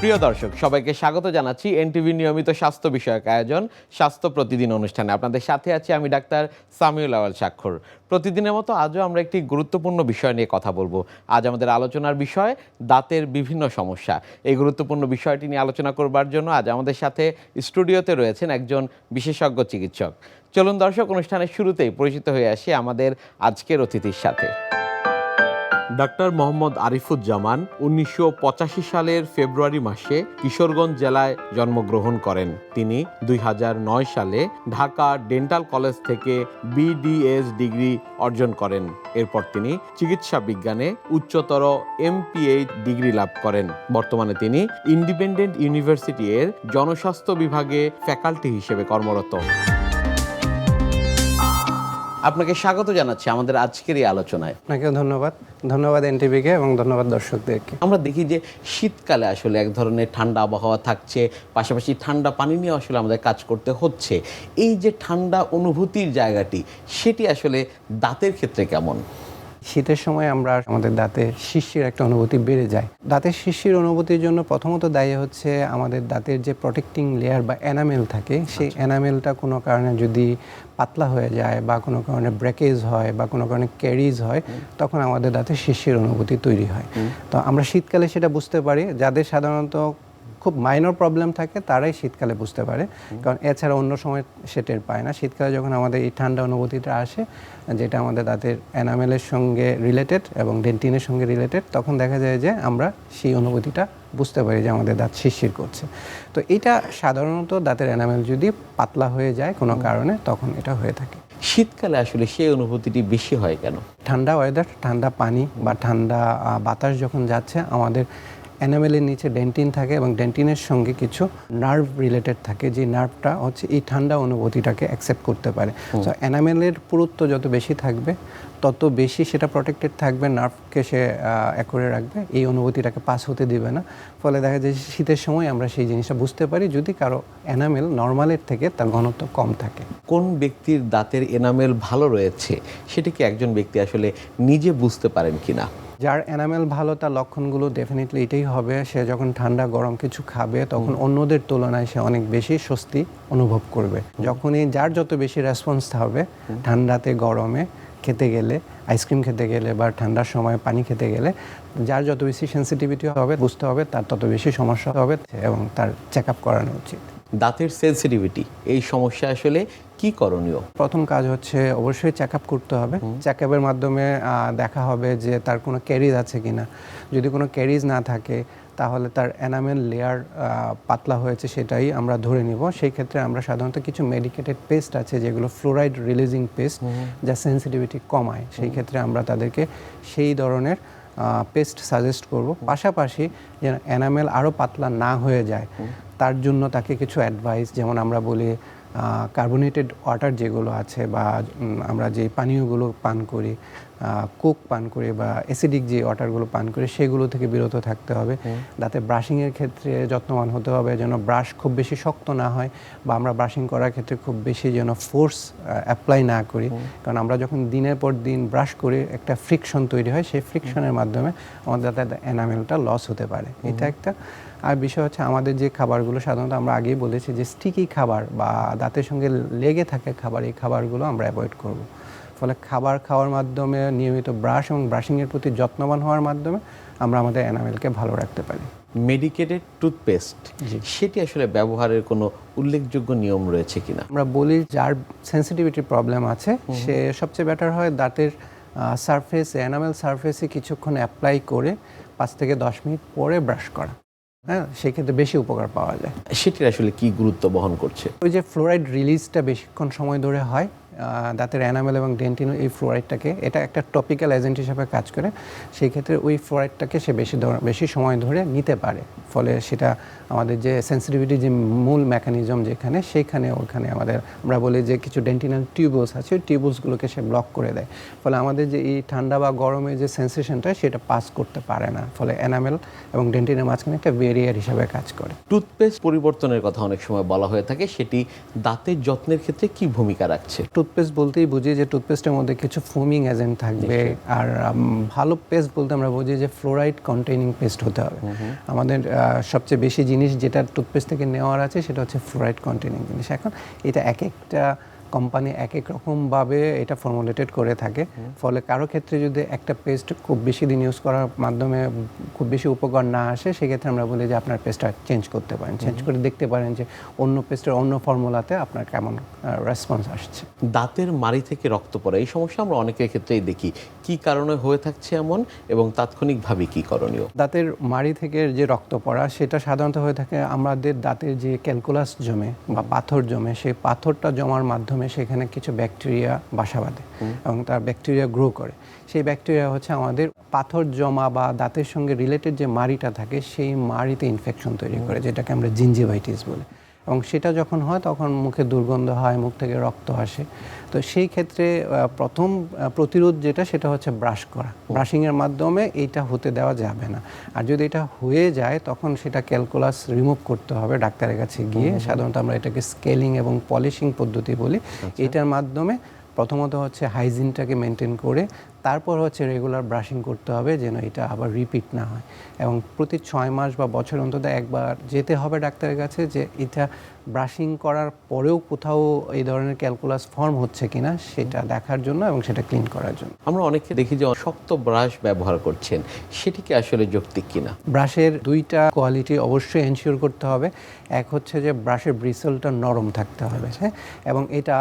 প্রিয় দর্শক, সবাইকে স্বাগত জানাচ্ছি এনটিভি নিয়মিত স্বাস্থ্য বিষয়ক আয়োজন স্বাস্থ্য প্রতিদিন অনুষ্ঠানে। আপনাদের সাথে আছি আমি ডাক্তার সামিউল আওয়াল স্বাক্ষর। প্রতিদিনের মতো আজও আমরা একটি গুরুত্বপূর্ণ বিষয় নিয়ে কথা বলবো। আজ আমাদের আলোচনার বিষয় দাঁতের বিভিন্ন সমস্যা। এই গুরুত্বপূর্ণ বিষয়টি নিয়ে আলোচনা করবার জন্য আজ আমাদের সাথে স্টুডিওতে রয়েছেন একজন বিশেষজ্ঞ চিকিৎসক। চলুন দর্শক, অনুষ্ঠানের শুরুতেই পরিচিত হয়ে আসি আমাদের আজকের অতিথির সাথে। ডাক্তার মোহাম্মদ আরিফুজ্জামান 1985 সালের ফেব্রুয়ারি মাসে কিশোরগঞ্জ জেলায় জন্মগ্রহণ করেন। তিনি 2009 সালে ঢাকা ডেন্টাল কলেজ থেকে বিডিএস ডিগ্রি অর্জন করেন। এরপর তিনি চিকিৎসা বিজ্ঞানে উচ্চতর এমপিএইচ ডিগ্রি লাভ করেন। বর্তমানে তিনি ইন্ডিপেন্ডেন্ট ইউনিভার্সিটি এর জনস্বাস্থ্য বিভাগে ফ্যাকাল্টি হিসেবে কর্মরত। আপনাকে স্বাগত জানাচ্ছি আমাদের আজকের এই আলোচনায়। আপনাকে ধন্যবাদ এনটিভিকে এবং ধন্যবাদ দর্শকদেরকে। আমরা দেখি যে শীতকালে আসলে এক ধরনের ঠান্ডা আবহাওয়া থাকছে, পাশাপাশি ঠান্ডা পানি নিয়ে আসলে আমাদের কাজ করতে হচ্ছে। এই যে ঠান্ডা অনুভূতির জায়গাটি, সেটি আসলে দাঁতের ক্ষেত্রে কেমন? শীতের সময় আমরা আমাদের দাঁতে শিরশির একটা অনুভূতি বেড়ে যায়। দাঁতের শিরশির অনুভূতির জন্য প্রথমত দায়ী হচ্ছে আমাদের দাঁতের যে প্রোটেক্টিং লেয়ার বা এনামেল থাকে, সেই এনামেলটা কোনো কারণে যদি পাতলা হয়ে যায় বা কোনো কারণে ব্রেকেজ হয় বা কোনো কারণে ক্যারিজ হয়, তখন আমাদের দাঁতে শিরশির অনুভূতি তৈরি হয়। তো আমরা শীতকালে সেটা বুঝতে পারি। যাদের সাধারণত খুব মাইনর প্রবলেম থাকে তারাই শীতকালে বুঝতে পারে, কারণ এছাড়া অন্য সময় সে টের পায় না। শীতকালে যখন আমাদের এই ঠান্ডা অনুভূতিটা আসে, যেটা আমাদের দাঁতের এনামেলের সঙ্গে রিলেটেড এবং ডেন্টিনের সঙ্গে রিলেটেড, তখন দেখা যায় যে আমরা সেই অনুভূতিটা বুঝতে পারি যে আমাদের দাঁত শিরশির করছে। তো এটা সাধারণত দাঁতের এনামেল যদি পাতলা হয়ে যায় কোনো কারণে, তখন এটা হয়ে থাকে। শীতকালে আসলে সেই অনুভূতিটি বেশি হয় কেন? ঠান্ডা ওয়েদার, ঠান্ডা পানি বা ঠান্ডা বাতাস যখন যাচ্ছে, আমাদের এনামেলের নিচে ডেন্টিন থাকে এবং ডেন্টিনের সঙ্গে কিছু নার্ভ রিলেটেড থাকে, যে নার্ভটা হচ্ছে এই ঠান্ডা অনুভূতিটাকে অ্যাকসেপ্ট করতে পারে। সো এনামেলের পুরুত্ব যত বেশি থাকবে, তত বেশি সেটা প্রোটেক্টেড থাকবে, নার্ভকে সে অ্যাকুরে রাখবে, এই অনুভূতিটাকে পাস হতে দেবে না। ফলে দেখা যায় শীতের সময় আমরা সেই জিনিসটা বুঝতে পারি যদি কারো এনামেল নর্মালের থেকে তার ঘনত্ব কম থাকে। কোন ব্যক্তির দাঁতের এনামেল ভালো রয়েছে সেটি কি একজন ব্যক্তি আসলে নিজে বুঝতে পারেন কিনা? যার এনামেল ভালো, তার লক্ষণগুলো ডেফিনেটলি এটাই হবে, সে যখন ঠান্ডা গরম কিছু খাবে তখন অন্যদের তুলনায় সে অনেক বেশি স্বস্তি অনুভব করবে। যখনই যার যত বেশি রেসপন্স হবে ঠান্ডাতে গরমে খেতে গেলে, আইসক্রিম খেতে গেলে বা ঠান্ডার সময় পানি খেতে গেলে, যার যত বেশি সেন্সিটিভিটি হবে, বুঝতে হবে, তার তত বেশি সমস্যা হবে এবং তার চেক আপ করানো উচিত। দাঁতের সেন্সিটিভিটি, এই সমস্যা আসলে কি করণীয়? প্রথম কাজ হচ্ছে অবশ্যই চেক আপ করতে হবে। চেক আপের মাধ্যমে দেখা হবে যে তার কোনো ক্যারিজ আছে কিনা। যদি কোনো ক্যারিজ না থাকে, তাহলে তার এনামেল লেয়ার পাতলা হয়েছে সেটাই আমরা ধরে নিব। সেই ক্ষেত্রে আমরা সাধারণত কিছু মেডিকেটেড পেস্ট আছে, যেগুলো ফ্লোরাইড রিলিজিং পেস্ট, যা সেন্সিটিভিটি কমায়। সেই ক্ষেত্রে আমরা তাদেরকে সেই ধরনের পেস্ট সাজেস্ট করব। পাশাপাশি যেন এনামেল আরও পাতলা না হয়ে যায়, তার জন্য তাকে কিছু অ্যাডভাইস, যেমন আমরা বলি কার্বোনেটেড ওয়াটার যেগুলো আছে বা আমরা যে পানীয়গুলো পান করি, কোক পান করি বা অ্যাসিডিক যে ওয়াটারগুলো পান করি, সেগুলো থেকে বিরত থাকতে হবে। দাঁতে ব্রাশিংয়ের ক্ষেত্রে যত্নবান হতে হবে, যেন ব্রাশ খুব বেশি শক্ত না হয় বা আমরা ব্রাশিং করার ক্ষেত্রে খুব বেশি যেন ফোর্স অ্যাপ্লাই না করি, কারণ আমরা যখন দিনের পর দিন ব্রাশ করি একটা ফ্রিকশন তৈরি হয়, সেই ফ্রিকশনের মাধ্যমে আমাদের দাঁতের এনামেলটা লস হতে পারে। এটা একটা। আর বিষয় হচ্ছে আমাদের যে খাবারগুলো সাধারণত আমরা আগেই বলেছি যে স্টিকি খাবার বা দাঁতের সঙ্গে লেগে থাকে খাবার, এই খাবারগুলো আমরা অ্যাভয়েড করব। ফলে খাবার খাওয়ার মাধ্যমে নিয়মিত ব্রাশ এবং ব্রাশিংয়ের প্রতি যত্নবান হওয়ার মাধ্যমে আমরা আমাদের এনামেলকে ভালো রাখতে পারি। মেডিকেটেড টুথপেস্ট, সেটি আসলে ব্যবহারের কোনো উল্লেখযোগ্য নিয়ম রয়েছে কিনা? আমরা বলি যার সেন্সিটিভিটি প্রবলেম আছে, সে সবচেয়ে বেটার হয় দাঁতের সারফেসে, এনামেল সারফেসে কিছুক্ষণ অ্যাপ্লাই করে 5 থেকে 10 মিনিট পরে ব্রাশ করা। হ্যাঁ, সেক্ষেত্রে বেশি উপকার পাওয়া যায়। সেটির আসলে কি গুরুত্ব বহন করছে? ওই যে ফ্লোরাইড রিলিজটা বেশিক্ষণ সময় ধরে হয় দাঁতের এনামেল এবং ডেন্টিন, এই ফ্লোরাইডটাকে, এটা একটা টপিক্যাল এজেন্ট হিসেবে কাজ করে। সেই ক্ষেত্রে ওই ফ্লোরাইডটাকে সে বেশি সময় ধরে নিতে পারে। ফলে সেটা আমাদের যে সেন্সিটিভিটি যে মূল মেকানিজম যেখানে, ওখানে আমরা বলি যে কিছু ডেন্টিনাল টিউবুলস আছে, ওই টিউবুলসগুলোকে সে ব্লক করে দেয়। ফলে আমাদের যে এই ঠান্ডা বা গরমের যে সেন্সেশনটা, সেটা পাস করতে পারে না। ফলে এনামেল এবং ডেন্টিনের মাঝখানে একটা ব্যারিয়ার হিসাবে কাজ করে। টুথপেস্ট পরিবর্তনের কথা অনেক সময় বলা হয়ে থাকে, সেটি দাঁতের যত্নের ক্ষেত্রে কি ভূমিকা রাখছে? টুথপেস্ট বলতেই বুঝি যে টুথপেস্টের মধ্যে কিছু ফোমিং এজেন্ট থাকবে, আর ভালো পেস্ট বলতে আমরা বুঝি যে ফ্লোরাইড কন্টেইনিং পেস্ট হতে হবে। আমাদের সবচেয়ে বেশি জিনিস যেটা টুথপেস্ট থেকে নেওয়ার আছে সেটা হচ্ছে ফ্লোরাইড কন্টেইনিং জিনিস। এখন এটা এক একটা কোম্পানি এক এক রকমভাবে এটা ফর্মুলেটেড করে থাকে, ফলে কারো ক্ষেত্রে যদি একটা পেস্ট খুব বেশি দিন ইউজ করার মাধ্যমে খুব বেশি উপকার না আসে, সেক্ষেত্রে আমরা বলি যে আপনার পেস্টটা চেঞ্জ করতে পারেন, চেঞ্জ করে দেখতে পারেন যে অন্য পেস্টের অন্য ফর্মুলাতে আপনার কেমন রেসপন্স আসছে। দাঁতের মাড়ি থেকে রক্ত পড়া, এই সমস্যা আমরা অনেকের ক্ষেত্রেই দেখি, কি কারণে হয়ে থাকছে এমন এবং তাৎক্ষণিকভাবে কি করণীয়? দাঁতের মাড়ি থেকে যে রক্ত পড়া সেটা সাধারণত হয়ে থাকে আমাদের দাঁতের যে ক্যালকুলাস জমে বা পাথর জমে, সেই পাথরটা জমার মাধ্যমে সেখানে কিছু ব্যাকটেরিয়া বাসা বাঁধে এবং তার ব্যাকটেরিয়া গ্রো করে। সেই ব্যাকটেরিয়া হচ্ছে আমাদের পাথর জমা বা দাঁতের সঙ্গে রিলেটেড যে মাড়িটা থাকে সেই মাড়িতে ইনফেকশন তৈরি করে, যেটাকে আমরা জিঞ্জিভাইটিস বলি। এবং সেটা যখন হয় তখন মুখে দুর্গন্ধ হয়, মুখ থেকে রক্ত আসে। তো সেই ক্ষেত্রে প্রথম প্রতিরোধ যেটা সেটা হচ্ছে ব্রাশ করা। ব্রাশিংয়ের মাধ্যমে এইটা হতে দেওয়া যাবে না। আর যদি এটা হয়ে যায় তখন সেটা ক্যালকুলাস রিমুভ করতে হবে ডাক্তারের কাছে গিয়ে। সাধারণত আমরা এটাকে স্কেলিং এবং পলিশিং পদ্ধতি বলি। এটার মাধ্যমে প্রথমত হচ্ছে হাইজিনটাকে মেনটেন করে তারপর হচ্ছে রেগুলার ব্রাশিং করতে হবে যেন এটা আবার রিপিট না হয়। এবং প্রতি 6 মাস বা বছর অন্তত একবার যেতে হবে ডাক্তারের কাছে, যে এটা ব্রাশিং করার পরেও কোথাও এই ধরনের ক্যালকুলাস ফর্ম হচ্ছে কিনা সেটা দেখার জন্য এবং সেটা ক্লিন করার জন্য। আমরা অনেকে দেখি যে শক্ত ব্রাশ ব্যবহার করছেন, সেটি কি আসলে যৌক্তিক কিনা? ব্রাশের দুইটা কোয়ালিটি অবশ্যই এনশিওর করতে হবে। এক হচ্ছে যে ব্রাশের ব্রিসেলটা নরম থাকতে হবে, হ্যাঁ, এবং এটা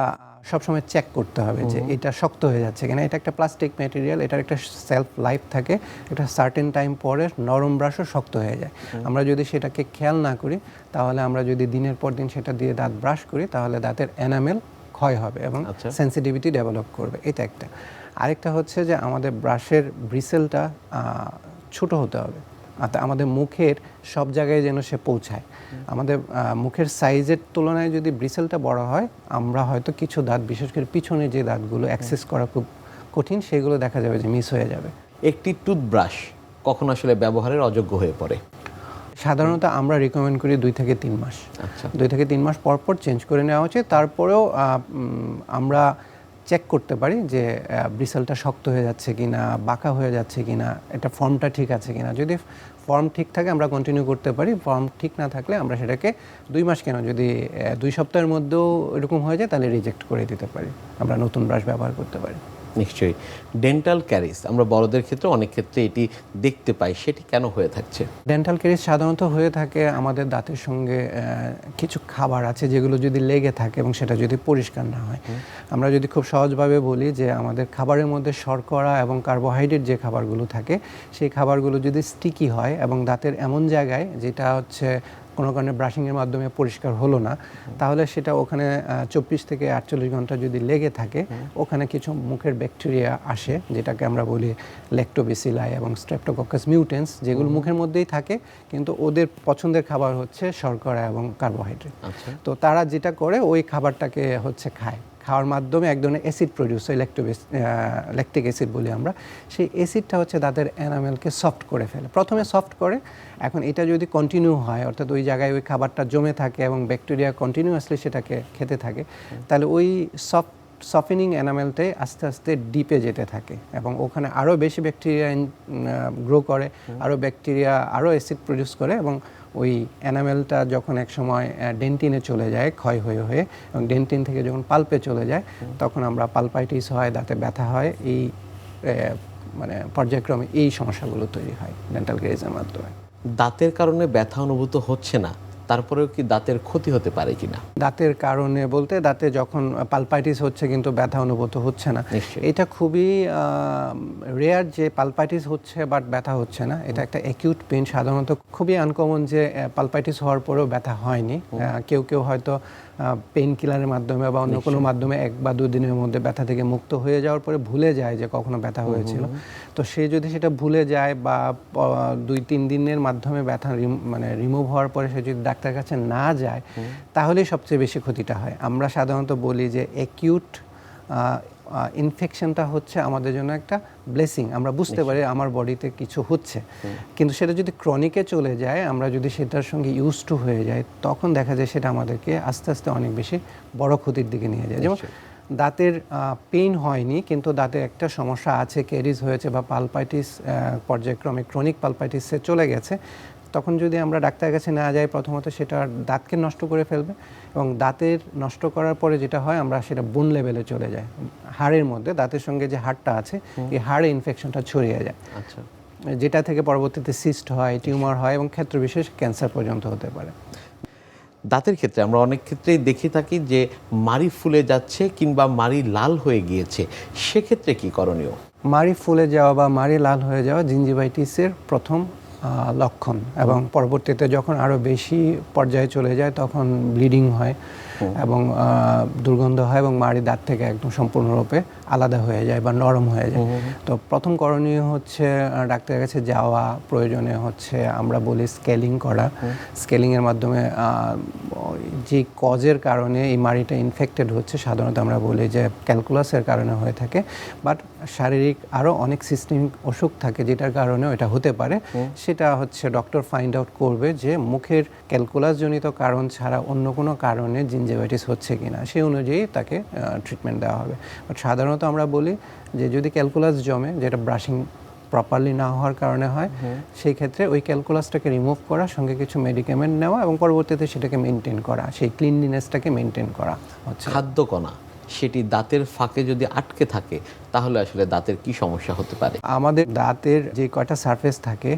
সবসময় চেক করতে হবে যে এটা শক্ত হয়ে যাচ্ছে কিনা। এটা একটা প্লাস্টিক ম্যাটেরিয়াল, এটার একটা সেলফ লাইফ থাকে, একটা সার্টেন টাইম পরে নরম ব্রাশও শক্ত হয়ে যায়। আমরা যদি সেটাকে খেয়াল না করি তাহলে আমরা যদি দিনের পর দিন সেটা দিয়ে দাঁত ব্রাশ করি তাহলে দাঁতের এনামেল ক্ষয় হবে এবং সেন্সিটিভিটি ডেভেলপ করবে। এটা একটা। আরেকটা হচ্ছে যে আমাদের ব্রাশের ব্রিসেলটা ছোট হতে হবে, আমাদের মুখের সব জায়গায় যেন সে পৌঁছায়। আমাদের মুখের সাইজের তুলনায় যদি ব্রিসেলটা বড় হয়, আমরা হয়তো কিছু দাঁত, বিশেষ করে পিছনে যে দাঁতগুলো অ্যাক্সেস করা খুব কঠিন, সেগুলো দেখা যাবে যে মিস হয়ে যাবে। একটি টুথব্রাশ কখন আসলে ব্যবহারের অযোগ্য হয়ে পড়ে? সাধারণত আমরা রিকমেন্ড করি 2 থেকে 3 মাস। আচ্ছা, 2 থেকে 3 মাস পর পর চেঞ্জ করে নেওয়া উচিত। তারপরেও আমরা চেক করতে পারি যে ব্রিসেলটা শক্ত হয়ে যাচ্ছে কিনা, বাঁকা হয়ে যাচ্ছে কিনা, এটা ফর্মটা ঠিক আছে কিনা। যদি ফর্ম ঠিক থাকে আমরা কন্টিনিউ করতে পারি, ফর্ম ঠিক না থাকলে আমরা সেটাকে 2 মাস কেন, যদি 2 সপ্তাহের মধ্যেও এরকম হয়ে যায় তাহলে রিজেক্ট করে দিতে পারি, আমরা নতুন ব্রাশ ব্যবহার করতে পারি। নিশ্চয়ই। ডেন্টাল ক্যারিজ আমরা বড়দের ক্ষেত্রে অনেক ক্ষেত্রে এটি দেখতে পাই, সেটি কেন হয়ে থাকছে? ডেন্টাল ক্যারিজ সাধারণত হয়ে থাকে আমাদের দাঁতের সঙ্গে কিছু খাবার আছে যেগুলো যদি লেগে থাকে এবং সেটা যদি পরিষ্কার না হয়। আমরা যদি খুব সহজভাবে বলি যে আমাদের খাবারের মধ্যে শর্করা এবং কার্বোহাইড্রেট যে খাবারগুলো থাকে সেই খাবারগুলো যদি স্টিকি হয় এবং দাঁতের এমন জায়গায় যেটা হচ্ছে কোনো কারণে ব্রাশিংয়ের মাধ্যমে পরিষ্কার হলো না, তাহলে সেটা ওখানে 24 থেকে 48 ঘন্টা যদি লেগে থাকে, ওখানে কিছু মুখের ব্যাকটেরিয়া আসে যেটাকে আমরা বলি ল্যাক্টোবেসিলাই এবং স্ট্রেপ্টোকক্কাস মিউটেন্স, যেগুলো মুখের মধ্যেই থাকে কিন্তু ওদের পছন্দের খাবার হচ্ছে শর্করা এবং কার্বোহাইড্রেট। তো তারা যেটা করে ওই খাবারটাকে হচ্ছে খাওয়ার মাধ্যমে এক ধরনের অ্যাসিড প্রডিউস হয়, ল্যাকটিক অ্যাসিড বলি আমরা। সেই অ্যাসিডটা হচ্ছে দাঁতের এনামেলকে সফট করে ফেলে, প্রথমে সফট করে। এখন এটা যদি কন্টিনিউ হয়, অর্থাৎ ওই জায়গায় ওই খাবারটা জমে থাকে এবং ব্যাকটেরিয়া কন্টিনিউয়াসলি সেটাকে খেতে থাকে, তাহলে ওই সফেনিং এনামেলটাই আস্তে আস্তে ডিপে যেতে থাকে এবং ওখানে আরও বেশি ব্যাকটেরিয়া গ্রো করে, আরও ব্যাকটেরিয়া আরও অ্যাসিড প্রডিউস করে এবং ওই এনামেলটা যখন এক সময় ডেন্টিনে চলে যায় ক্ষয় হয়ে হয়ে, এবং ডেন্টিন থেকে যখন পাল্পে চলে যায় তখন আমরা পালপাইটিস হয়, দাঁতে ব্যথা হয়, এই মানে পর্যায়ক্রমে এই সমস্যাগুলো তৈরি হয় ডেন্টাল ক্যারিজের মাধ্যমে। দাঁতের কারণে ব্যথা অনুভূত হচ্ছে না, তারপরেও কি দাঁতের ক্ষতি হতে পারে কিনা? দাঁতের কারণে বলতে দাঁতে যখন পালপাইটিস হচ্ছে কিন্তু ব্যথা অনুভূত হচ্ছে না, এটা খুবই রেয়ার যে পালপাইটিস হচ্ছে বাট ব্যথা হচ্ছে না। এটা একটা অ্যাকিউট পেইন, সাধারণত খুবই আনকমন যে পালপাইটিস হওয়ার পরেও ব্যথা হয়নি। কেউ কেউ হয়তো পেইন কিলারের মাধ্যমে বা অন্য কোনো মাধ্যমে 1 বা 2 দিনের মধ্যে ব্যথা থেকে মুক্ত হয়ে যাওয়ার পরে ভুলে যায় যে কখনো ব্যথা হয়েছিল। তো সে যদি সেটা ভুলে যায় বা 2-3 দিনের মাধ্যমে ব্যথা মানে রিমুভ হওয়ার পরে সে যদি ডাক্তারের কাছে না যায় তাহলেই সবচেয়ে বেশি ক্ষতিটা হয়। আমরা সাধারণত বলি যে অ্যাকিউট ইনফেকশনটা হচ্ছে আমাদের জন্য একটা ব্লেসিং, আমরা বুঝতে পারি আমার বডিতে কিছু হচ্ছে। কিন্তু সেটা যদি ক্রনিকে চলে যায়, আমরা যদি সেটার সঙ্গে ইউজ টু হয়ে যায়, তখন দেখা যায় সেটা আমাদেরকে আস্তে আস্তে অনেক বেশি বড় ক্ষতির দিকে নিয়ে যায়। যেমন দাঁতের পেইন হয়নি, কিন্তু দাঁতে একটা সমস্যা আছে, ক্যারিজ হয়েছে বা পালপাইটিস পর্যায়ক্রমে ক্রনিক পালপাইটিসে চলে গেছে, তখন যদি আমরা ডাক্তারের কাছে না যাই, প্রথমত সেটা দাঁতকে নষ্ট করে ফেলবে, এবং দাঁতের নষ্ট করার পরে যেটা হয়, আমরা সেটা বোন লেভেলে চলে যায়, হাড়ের মধ্যে দাঁতের সঙ্গে যে হাড়টা আছে এই হাড়ে ইনফেকশনটা ছড়িয়ে যায়, আচ্ছা, যেটা থেকে পরবর্তীতে সিস্ট হয়, টিউমার হয় এবং ক্ষেত্রবিশেষ ক্যান্সার পর্যন্ত হতে পারে। দাঁতের ক্ষেত্রে আমরা অনেক ক্ষেত্রেই দেখে থাকি যে মাড়ি ফুলে যাচ্ছে কিংবা মাড়ি লাল হয়ে গিয়েছে, সেক্ষেত্রে কি করণীয়? মাড়ি ফুলে যাওয়া বা মাড়ি লাল হয়ে যাওয়া জিঞ্জিভাইটিসের প্রথম লক্ষণ, এবং পরবর্তীতে যখন আরও বেশি পর্যায়ে চলে যায় তখন ব্লিডিং হয় এবং দুর্গন্ধ হয় এবং মাড়ি দাঁত থেকে একদম সম্পূর্ণরূপে আলাদা হয়ে যায় বা নরম হয়ে যায়। তো প্রথম করণীয় হচ্ছে ডাক্তারের কাছে যাওয়া, প্রয়োজনে হচ্ছে আমরা বলি স্কেলিং করা। স্কেলিংয়ের মাধ্যমে যে কজের কারণে এই মাড়িটা ইনফেক্টেড হচ্ছে, সাধারণত আমরা বলি যে ক্যালকুলাসের কারণে হয়ে থাকে, বাট শারীরিক আরও অনেক সিস্টেমিক অসুখ থাকে যেটার কারণেও এটা হতে পারে। সেটা হচ্ছে ডক্টর ফাইন্ড আউট করবে যে মুখের ক্যালকুলাসজনিত কারণ ছাড়া অন্য কোনো কারণে জিঞ্জিভাইটিস হচ্ছে কিনা, সেই অনুযায়ী তাকে ট্রিটমেন্ট দেওয়া হবে। বাট সাধারণত আমরা বলি যে যদি ক্যালকুলাস জমে, যেটা ব্রাশিং প্রপারলি না হওয়ার কারণে হয়, সেই ক্ষেত্রে ওই ক্যালকুলাসটাকে রিমুভ করা, সঙ্গে কিছু মেডিকেমেন্ট নেওয়া এবং পরবর্তীতে সেটাকে মেনটেন করা, সেই ক্লিনলিনেসটাকে মেনটেন করা হচ্ছে। খাদ্যকণা সেটি দাঁতের ফাঁকে যদি আটকে থাকে তাহলে আসলে দাঁতের কি সমস্যা হতে পারে? আমাদের দাঁতের যে কয়টা সারফেস থাকে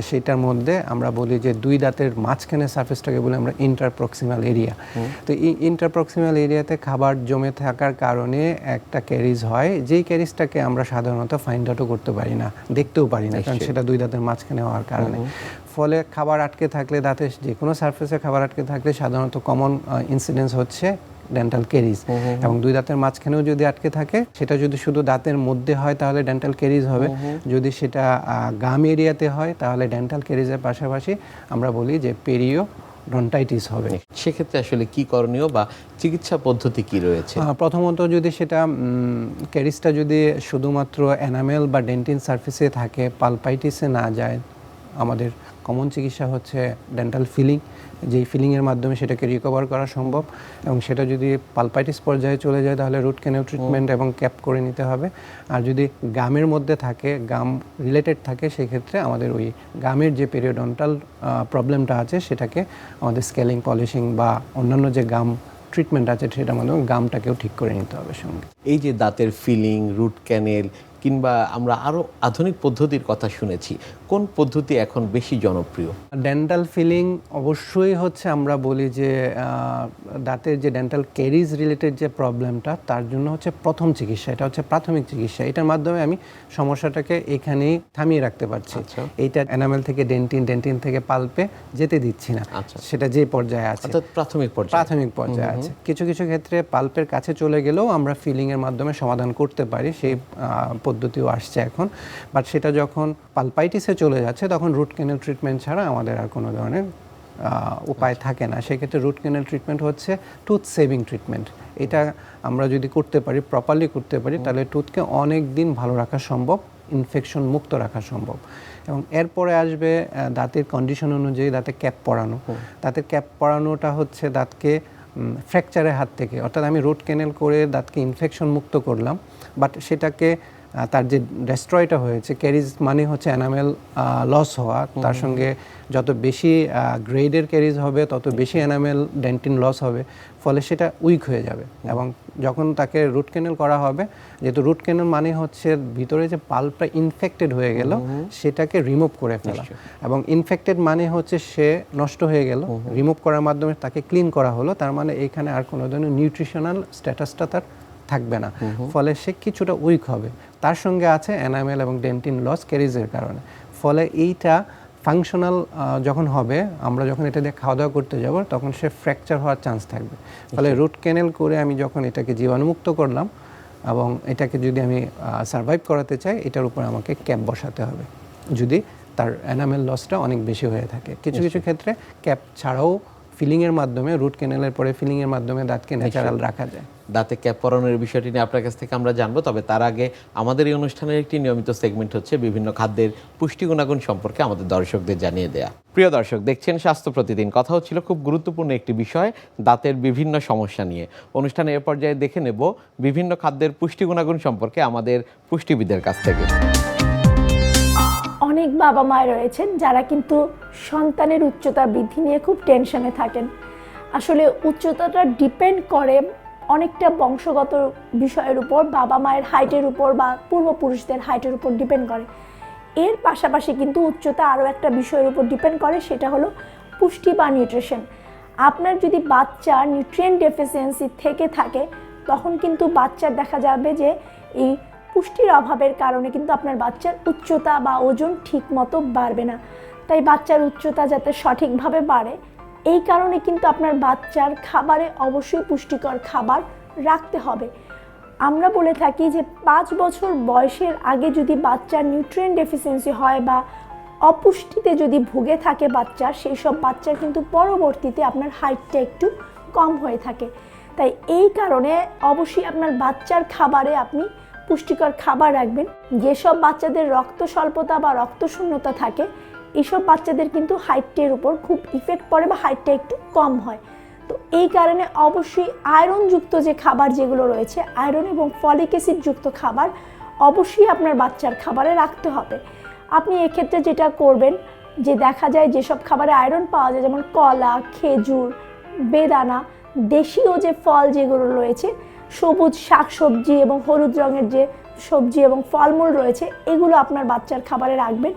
সেটার মধ্যে আমরা বলি যে দুই দাঁতের মাঝখানে সারফেসটাকে বলি আমরা ইন্টারপ্রক্সিমাল এরিয়া। তো এই ইন্টারপ্রক্সিমাল এরিয়াতে খাবার জমে থাকার কারণে একটা ক্যারিজ হয়, যেই ক্যারিজটাকে আমরা সাধারণত ফাইন্ড আউটও করতে পারি না, দেখতেও পারি না, কারণ সেটা দুই দাঁতের মাঝখানে হওয়ার কারণে। ফলে খাবার আটকে থাকলে, দাঁতের যে কোনো সারফেসে খাবার আটকে থাকলে সাধারণত কমন ইনসিডেন্স হচ্ছে ডেন্টাল ক্যারিজ, এবং দুই দাঁতের মাঝখানেও যদি আটকে থাকে, সেটা যদি শুধু দাঁতের মধ্যে হয় তাহলে ডেন্টাল ক্যারিজ হবে, যদি সেটা গাম এরিয়াতে হয় তাহলে ডেন্টাল ক্যারিজের পাশাপাশি আমরা বলি যে পেরিওডন্টাইটিস হবে। সেক্ষেত্রে আসলে কি করণীয় বা চিকিৎসা পদ্ধতি কি রয়েছে? প্রথমত যদি সেটা ক্যারিজটা যদি শুধুমাত্র এনামেল বা ডেন্টিন সারফেসে থাকে, পালপাইটিসে না যায়, আমাদের কমন চিকিৎসা হচ্ছে ডেন্টাল ফিলিং, যেই ফিলিংয়ের মাধ্যমে সেটাকে রিকভার করা সম্ভব, এবং সেটা যদি পালপাইটিস পর্যায়ে চলে যায় তাহলে রুট ক্যানেল ট্রিটমেন্ট এবং ক্যাপ করে নিতে হবে। আর যদি গামের মধ্যে থাকে, গাম রিলেটেড থাকে, সেক্ষেত্রে আমাদের ওই গামের যে পেরিওডন্টাল প্রবলেমটা আছে সেটাকে আমাদের স্কেলিং, পলিশিং বা অন্যান্য যে গাম ট্রিটমেন্ট আছে সেটার মাধ্যমে গামটাকেও ঠিক করে নিতে হবে সঙ্গে। এই যে দাঁতের ফিলিং, রুট ক্যানেল কিংবা আমরা আরও আধুনিক পদ্ধতির কথা শুনেছি, কোন পদ্ধতি এখন বেশি জনপ্রিয়? ডেন্টাল ফিলিং অবশ্যই হচ্ছে আমরা বলি যে দাঁতের যে ডেন্টাল ক্যারিজ রিলেটেড যে প্রবলেমটা, তার জন্য হচ্ছে প্রথম চিকিৎসা, এটা হচ্ছে প্রাথমিক চিকিৎসা। এটার মাধ্যমে আমি সমস্যাটাকে এখানেই থামিয়ে রাখতে পারছি। এইটা এনামেল থেকে ডেন্টিন, ডেন্টিন থেকে পাল্পে যেতে দিচ্ছি না, সেটা যে পর্যায়ে আছে, প্রাথমিক পর্যায়ে আছে। কিছু কিছু ক্ষেত্রে পাল্পের কাছে চলে গেলেও আমরা ফিলিংয়ের মাধ্যমে সমাধান করতে পারি, সেই পদ্ধতিও আসছে এখন। বাট সেটা যখন পালপাইটিসে চলে যাচ্ছে তখন রুট ক্যানেল ট্রিটমেন্ট ছাড়া আমাদের আর কোনো ধরনের উপায় থাকে না। সেক্ষেত্রে রুট ক্যানেল ট্রিটমেন্ট হচ্ছে টুথ সেভিং ট্রিটমেন্ট। এটা আমরা যদি করতে পারি, প্রপারলি করতে পারি, তাহলে টুথকে অনেক দিন ভালো রাখা সম্ভব, ইনফেকশন মুক্ত রাখা সম্ভব। এবং এরপরে আসবে দাঁতের কন্ডিশন অনুযায়ী দাঁতে ক্যাপ পরানো। দাঁতের ক্যাপ পরানোটা হচ্ছে দাঁতকে ফ্র্যাকচারের হাত থেকে, অর্থাৎ আমি রুট ক্যানেল করে দাঁতকে ইনফেকশন মুক্ত করলাম, বাট সেটাকে তার যে ডেস্ট্রয়টা হয়েছে, ক্যারিজ মানে হচ্ছে এনামেল লস হওয়া, তার সঙ্গে যত বেশি গ্রেডের ক্যারিজ হবে তত বেশি এনামেল ডেন্টিন লস হবে, ফলে সেটা উইক হয়ে যাবে। এবং যখন তাকে রুট ক্যানেল করা হবে, যেহেতু রুট ক্যানেল মানে হচ্ছে ভিতরে যে পাল্পটা ইনফেক্টেড হয়ে গেল সেটাকে রিমুভ করে ফেলা, এবং ইনফেক্টেড মানে হচ্ছে সে নষ্ট হয়ে গেল, রিমুভ করার মাধ্যমে তাকে ক্লিন করা হলো, তার মানে এইখানে আর কোনো ধরনের নিউট্রিশনাল স্ট্যাটাসটা তার থাকবে না, ফলে সে কিছুটা উইক হবে। তার সঙ্গে আছে এনামেল এবং ডেন্টিন লস ক্যারিজের কারণে, ফলে এইটা ফাংশনাল যখন হবে, আমরা যখন এটা দিয়ে খাওয়া দাওয়া করতে যাব তখন সে ফ্র্যাকচার হওয়ার চান্স থাকবে। ফলে রুট ক্যানেল করে আমি যখন এটাকে জীবাণুমুক্ত করলাম, এবং এটাকে যদি আমি সারভাইভ করাতে চাই, এটার উপর আমাকে ক্যাপ বসাতে হবে যদি তার এনামেল লসটা অনেক বেশি হয়ে থাকে। কিছু কিছু ক্ষেত্রে ক্যাপ ছাড়াও ফিলিংয়ের মাধ্যমে, রুট ক্যানেলের পরে ফিলিংয়ের মাধ্যমে দাঁতকে ন্যাচারাল রাখা যায়। দাঁতে ক্যাপ পরানোর বিষয়টি নিয়ে আপনার কাছ থেকে আমরা জানবো, তবে তার আগে আমাদের এই অনুষ্ঠানের একটি নিয়মিত সেগমেন্ট হচ্ছে বিভিন্ন খাদ্যের পুষ্টি গুণাগুণ সম্পর্কে আমাদের দর্শকদের জানিয়ে দেয়া। প্রিয় দর্শক, দেখছেন স্বাস্থ্য প্রতিদিন। কথা হচ্ছিল খুব গুরুত্বপূর্ণ একটি বিষয়, দাঁতের বিভিন্ন সমস্যা নিয়ে। অনুষ্ঠানে এ পর্যায়ে দেখে নেব বিভিন্ন খাদ্যের পুষ্টি গুণাগুণ সম্পর্কে আমাদের পুষ্টিবিদের কাছ থেকে। অনেক বাবা মায়ের রয়েছেন যারা কিন্তু সন্তানের উচ্চতা বৃদ্ধি নিয়ে খুব টেনশনে থাকেন। আসলে উচ্চতাটা ডিপেন্ড করে অনেকটা বংশগত বিষয়ের উপর, বাবা মায়ের হাইটের উপর বা পূর্বপুরুষদের হাইটের উপর ডিপেন্ড করে। এর পাশাপাশি কিন্তু উচ্চতা আরও একটা বিষয়ের উপর ডিপেন্ড করে, সেটা হলো পুষ্টি বা নিউট্রিশন। আপনার যদি বাচ্চা নিউট্রিয়েন্ট ডেফিসিয়েন্সি থেকে থাকে, তখন কিন্তু বাচ্চার দেখা যাবে যে এই পুষ্টির অভাবের কারণে কিন্তু আপনার বাচ্চার উচ্চতা বা ওজন ঠিক মতো বাড়বে না। তাই বাচ্চার উচ্চতা যাতে সঠিকভাবে বাড়ে, এই কারণে কিন্তু আপনার বাচ্চার খাবারে অবশ্যই পুষ্টিকর খাবার রাখতে হবে। আমরা বলে থাকি যে 5 বছর বয়সের আগে যদি বাচ্চার নিউট্রিয়েন্ট ডেফিসিয়েন্সি হয় বা অপুষ্টিতে যদি ভুগে থাকে বাচ্চা, সেই সব বাচ্চার কিন্তু পরবর্তীতে আপনার হাইটটা একটু কম হয়ে থাকে। তাই এই কারণে অবশ্যই আপনার বাচ্চার খাবারে আপনি পুষ্টিকর খাবার রাখবেন। যেসব বাচ্চাদের রক্ত স্বল্পতা বা রক্ত শূন্যতা থাকে, এইসব বাচ্চাদের কিন্তু হাইটের উপর খুব ইফেক্ট পড়ে বা হাইটটা একটু কম হয়। তো এই কারণে অবশ্যই আয়রনযুক্ত যে খাবার যেগুলো রয়েছে, আয়রন এবং ফলিক অ্যাসিড যুক্ত খাবার অবশ্যই আপনার বাচ্চার খাবারে রাখতে হবে। আপনি এক্ষেত্রে যেটা করবেন, যে দেখা যায় যেসব খাবারে আয়রন পাওয়া যায়, যেমন কলা, খেজুর, বেদানা, দেশীয় যে ফল যেগুলো রয়েছে, সবুজ শাকসবজি এবং হলুদ রঙের যে সবজি এবং ফলমূল রয়েছে, এগুলো আপনার বাচ্চার খাবারে রাখবেন।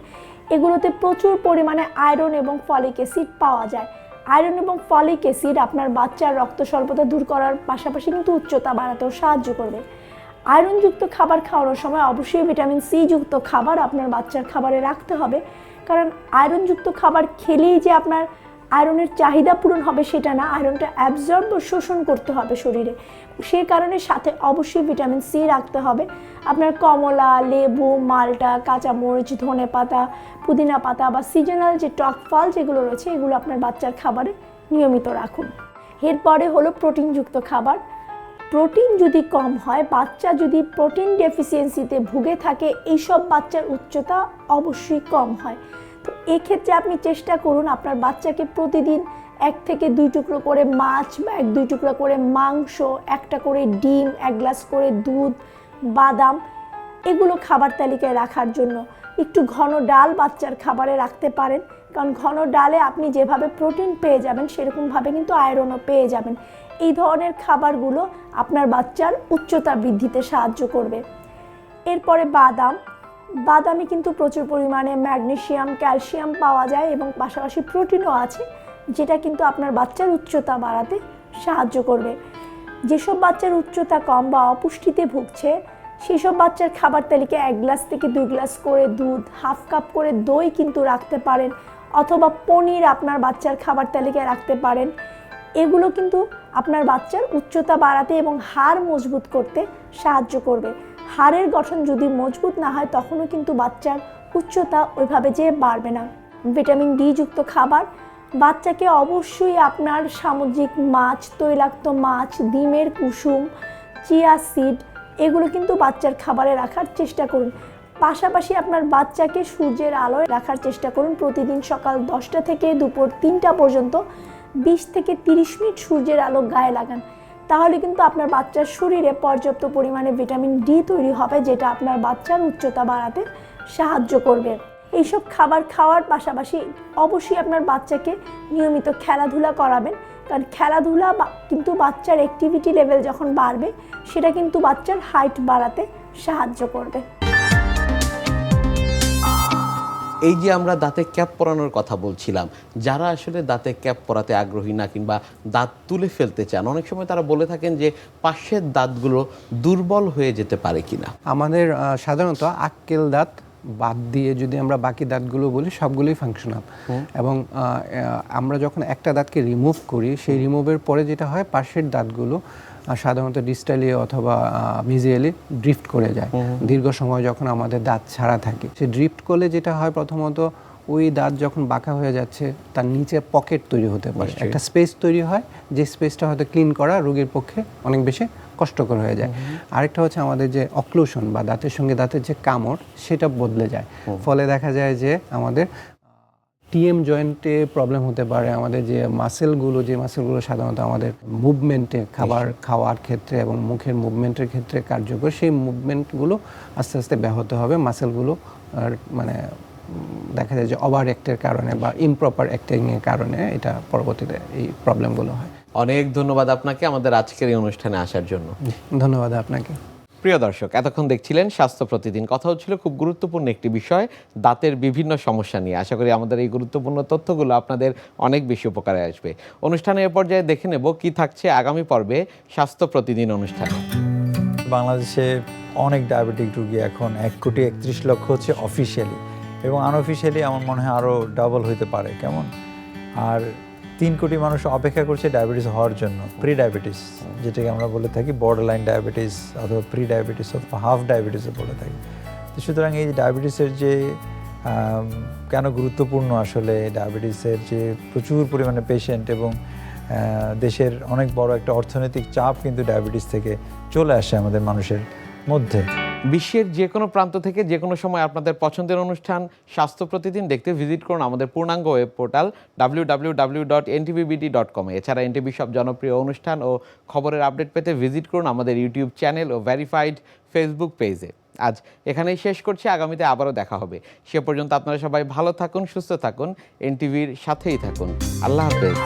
এগুলোতে প্রচুর পরিমাণে আয়রন এবং ফলিক অ্যাসিড পাওয়া যায়। আয়রন এবং ফলিক অ্যাসিড আপনার বাচ্চার রক্ত স্বল্পতা দূর করার পাশাপাশি কিন্তু উচ্চতা বাড়াতেও সাহায্য করবে। আয়রনযুক্ত খাবার খাওয়ানোর সময় অবশ্যই ভিটামিন সি যুক্ত খাবার আপনার বাচ্চার খাবারে রাখতে হবে, কারণ আয়রনযুক্ত খাবার খেলেই যে আপনার আয়রনের চাহিদা পূরণ হবে সেটা না, আয়রনটা অ্যাবজর্ব ও শোষণ করতে হবে শরীরে। সেই কারণে সাথে অবশ্যই ভিটামিন সি রাখতে হবে। আপনার কমলা, লেবু, মালটা, কাঁচামরিচ, ধনেপাতা, পুদিনা পাতা বা সিজনাল যে টক ফল যেগুলো রয়েছে, এগুলো আপনার বাচ্চার খাবারে নিয়মিত রাখুন। এরপরে হলো প্রোটিনযুক্ত খাবার। প্রোটিন যদি কম হয়, বাচ্চা যদি প্রোটিন ডেফিসিয়েন্সিতে ভুগে থাকে, এইসব বাচ্চার উচ্চতা অবশ্যই কম হয়। তো এক্ষেত্রে আপনি চেষ্টা করুন আপনার বাচ্চাকে প্রতিদিন 1 থেকে 2 টুকরো করে মাছ বা 1-2 টুকরো করে মাংস, 1টা করে ডিম, 1 গ্লাস করে দুধ, বাদাম, এগুলো খাবার তালিকায় রাখার জন্য। একটু ঘন ডাল বাচ্চার খাবারে রাখতে পারেন, কারণ ঘন ডালে আপনি যেভাবে প্রোটিন পেয়ে যাবেন, সেরকমভাবে কিন্তু আয়রনও পেয়ে যাবেন। এই ধরনের খাবারগুলো আপনার বাচ্চার উচ্চতা বৃদ্ধিতে সাহায্য করবে। এরপরে বাদামে কিন্তু প্রচুর পরিমাণে ম্যাগনেসিয়াম, ক্যালসিয়াম পাওয়া যায় এবং পাশাপাশি প্রোটিনও আছে, যেটা কিন্তু আপনার বাচ্চার উচ্চতা বাড়াতে সাহায্য করবে। যেসব বাচ্চার উচ্চতা কম বা অপুষ্টিতে ভুগছে, সেই সব বাচ্চার খাবার তালিকায় 1 গ্লাস থেকে 2 গ্লাস করে দুধ, 1/2 কাপ করে দই কিন্তু রাখতে পারেন, অথবা পনির আপনার বাচ্চার খাবার তালিকায় রাখতে পারেন। এগুলো কিন্তু আপনার বাচ্চার উচ্চতা বাড়াতে এবং হাড় মজবুত করতে সাহায্য করবে। হাড়ের গঠন যদি মজবুত না হয়, তখনও কিন্তু বাচ্চার উচ্চতা ওইভাবে যে বাড়বে না। ভিটামিন ডি যুক্ত খাবার, বাচ্চাকে অবশ্যই আপনার সামুদ্রিক মাছ, তৈলাক্ত মাছ, ডিমের কুসুম, চিয়া সিড, এগুলো কিন্তু বাচ্চার খাবারে রাখার চেষ্টা করুন। পাশাপাশি আপনার বাচ্চাকে সূর্যের আলোয় রাখার চেষ্টা করুন। প্রতিদিন সকাল 10টা থেকে দুপুর 3টা পর্যন্ত 20 থেকে 30 মিনিট সূর্যের আলো গায়ে লাগান। তাহলে কিন্তু আপনার বাচ্চার শরীরে পর্যাপ্ত পরিমাণে ভিটামিন ডি তৈরি হবে, যেটা আপনার বাচ্চার উচ্চতা বাড়াতে সাহায্য করবে। এইসব খাবার খাওয়ার পাশাপাশি অবশ্যই আপনার বাচ্চাকে নিয়মিত খেলাধুলা করাবেন, কারণ খেলাধুলা কিন্তু বাচ্চার অ্যাক্টিভিটি লেভেল যখন বাড়বে, সেটা কিন্তু বাচ্চার হাইট বাড়াতে সাহায্য করবে। এই যে আমরা দাঁতে ক্যাপ পরানোর কথা বলছিলাম, যারা আসলে দাঁতে ক্যাপ পরাতে আগ্রহী না কিংবা দাঁত তুলে ফেলতে চান, অনেক সময় তারা বলে থাকেন যে পাশের দাঁতগুলো দুর্বল হয়ে যেতে পারে কিনা। আমাদের সাধারণত আক্কেল দাঁত বাদ দিয়ে যদি আমরা বাকি দাঁতগুলো বলি, সবগুলোই ফাংশনাল। এবং আমরা যখন একটা দাঁতকে রিমুভ করি, সেই রিমুভের পরে যেটা হয়, পাশের দাঁতগুলো সাধারণত ডিস্টালি অথবা মিজিয়ালি ড্রিফট করে যায়। দীর্ঘ সময় যখন আমাদের দাঁত ছাড়া থাকে, সে ড্রিফট করলে যেটা হয়, প্রথমত ওই দাঁত যখন বাঁকা হয়ে যাচ্ছে তার নিচে পকেট তৈরি হতে পারে, নিশ্চয়ই। একটা স্পেস তৈরি হয়, যে স্পেসটা হয়তো ক্লিন করা রোগীর পক্ষে অনেক বেশি কষ্টকর হয়ে যায়। আরেকটা হচ্ছে আমাদের যে অক্লুশন বা দাঁতের সঙ্গে দাঁতের যে কামড় সেটা বদলে যায়, ফলে দেখা যায় যে আমাদের টিএম জয়েন্টে প্রবলেম হতে পারে, আমাদের যে মাসেলগুলো সাধারণত আমাদের মুভমেন্টে খাবার খাওয়ার ক্ষেত্রে এবং মুখের মুভমেন্টের ক্ষেত্রে কার্যকর, সেই মুভমেন্টগুলো আস্তে আস্তে ব্যাহত হবে, মাসেলগুলো আর মানে দেখা যায় যে ওভার অ্যাক্টের কারণে বা ইমপ্রপার অ্যাক্টিংয়ের কারণে এটা পরবর্তীতে এই প্রবলেমগুলো হয়। অনেক ধন্যবাদ আপনাকে আমাদের আজকের এই অনুষ্ঠানে আসার জন্য। ধন্যবাদ আপনাকে। প্রিয় দর্শক, এতক্ষণ দেখছিলেন স্বাস্থ্য প্রতিদিন। কথা হচ্ছিল খুব গুরুত্বপূর্ণ একটি বিষয়, দাঁতের বিভিন্ন সমস্যা নিয়ে। আশা করি আমাদের এই গুরুত্বপূর্ণ তথ্যগুলো আপনাদের অনেক বেশি উপকারে আসবে। অনুষ্ঠানের এ পর্যায়ে দেখে নেব কি থাকছে আগামী পর্বে স্বাস্থ্য প্রতিদিন অনুষ্ঠানে। বাংলাদেশে অনেক ডায়াবেটিক রোগী, এখন 1,31,00,000 হচ্ছে অফিসিয়ালি, এবং আনঅফিসিয়ালি আমার মনে হয় আরও ডাবল হইতে পারে। কেমন? আর 3 কোটি মানুষ অপেক্ষা করছে ডায়াবেটিস হওয়ার জন্য, প্রি ডায়াবেটিস, যেটাকে আমরা বলে থাকি বর্ডারলাইন ডায়াবেটিস অথবা প্রি ডায়াবেটিস অথবা হাফ ডায়াবেটিসও বলে থাকি। তো সুতরাং এই ডায়াবেটিসের যে কেন গুরুত্বপূর্ণ, আসলে ডায়াবেটিসের যে প্রচুর পরিমাণে পেশেন্ট এবং দেশের অনেক বড় একটা অর্থনৈতিক চাপ কিন্তু ডায়াবেটিস থেকে চলে আসে আমাদের মানুষের মধ্যে। বিশ্বের যে কোনো প্রান্ত থেকে যে কোনো সময় আপনাদের পছন্দের অনুষ্ঠান স্বাস্থ্য প্রতিদিন দেখতে ভিজিট করুন আমাদের পূর্ণাঙ্গ ওয়েব পোর্টাল www.ntvbd.com। এছাড়া এনটিভি সব জনপ্রিয় অনুষ্ঠান ও খবরের আপডেট পেতে ভিজিট করুন আমাদের ইউটিউব চ্যানেল ও ভেরিফাইড ফেসবুক পেজে। আজ এখানেই শেষ করছি, আগামীতে আবারও দেখা হবে। সে পর্যন্ত আপনারা সবাই ভালো থাকুন, সুস্থ থাকুন, এনটিভির সাথেই থাকুন। আল্লাহ হাফেজ।